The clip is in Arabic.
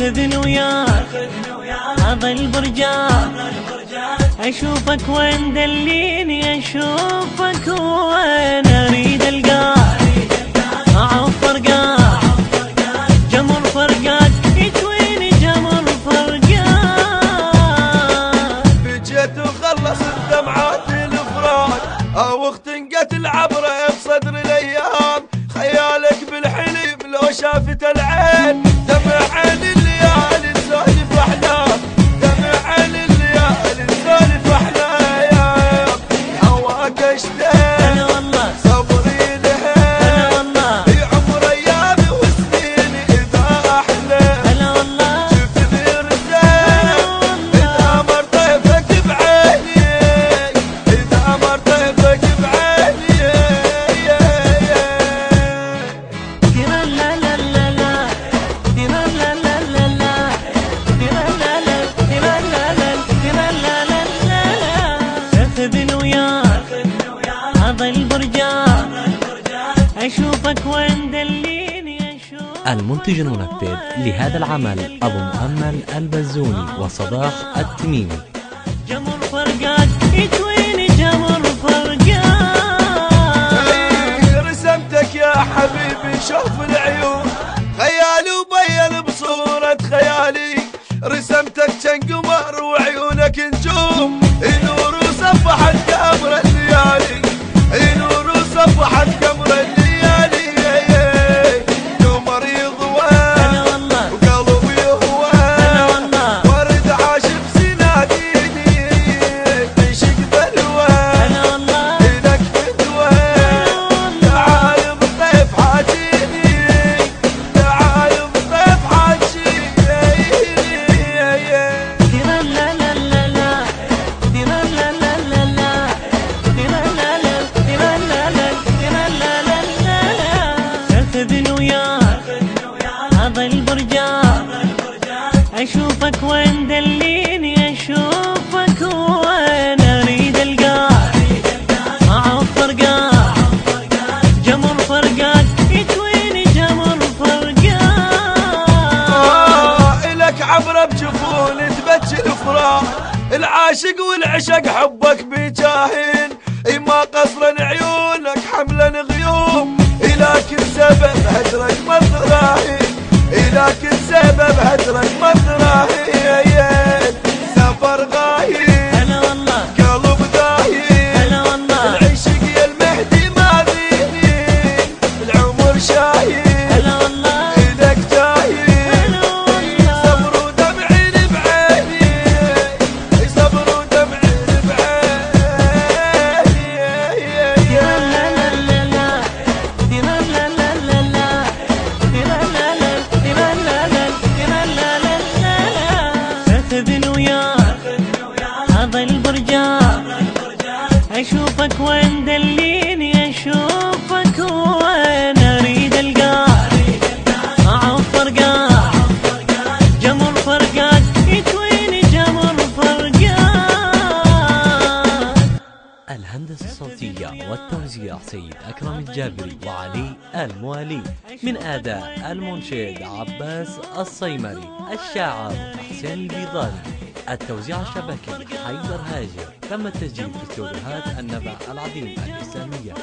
اخذني وياك هذا البرجان، اشوفك وين دليني، اشوفك وين اريد القاك، اعوف فرقاك جمر فرقاك، يكويني جمر فرقاك. بجيت وخلص الدمعات الافراق، او اختنقت العبره بصدر الايام، خيالك بالحلم لو شافت العين، دمع عين الليالي تسولف احلام، دمع عين الليالي تسولف احلام، هواك اشتاق صبري لهين، في عمر ايامي وسنيني اذا احلى، شفتني رزين اذا مر طيفك بعيني، اذا مر طيفك بعيني. اخذني وياك هذا البرجان، اشوفك وين دليني، اشوفك. المنتج المنفذ لهذا العمل أبو مؤمل البزوني وصداح التميمي. جمر فرقاك يكويني جمر فرقاك. رسمتك يا حبيبي شوف العيون، خيالي وبين بصورة خيالي، رسمتك كان قمر وعيونك نجوم، نور وصفحت قمر الليالي، نور وصفحت قمر الليالي، قمر يضوى وقلبي يهوى، ورد عاشق سناديني، عشق بلوى لك بدوى، تعال بطيف حاجيني، تعال بطيف حاجيني. اخذني وياك هذا البرجان، اشوفك وين دليني، اشوفك وين اريد القاك، اعوف فرقاك جمر فرقاك، يكويني جمر فرقاك. إلك عبرة بجفون تبكي الفراق، العاشق والعشق حبك بجاهين، ما قصرا عيونك حملا غيوم، لكن سبب هجرك مضراهين، لكن سبب هجرك مضراهين، سفر غايب قلب داهين، العشق يا المهدي ما ذيني، العمر شاهين إلك جاهين، صبر ودمعين بعيني، صبر ودمعين بعيني. اخذني وياك هذا البرجان، اشوفك وين دليني، اشوفك وين اريد القاك، اعوف فرقاك جمر فرقاك، يكويني جمر فرقاك. الهندسة الصوتية والتوزيع سيد أكرم الجابري وعلي الموالي، من أداء المنشد عباس الصيمري، الشاعر حسين البيضاني، التوزيع الشبكي حيدر هاجر. تم التسجيل في استوديوهات النبع العظيم الإسلامية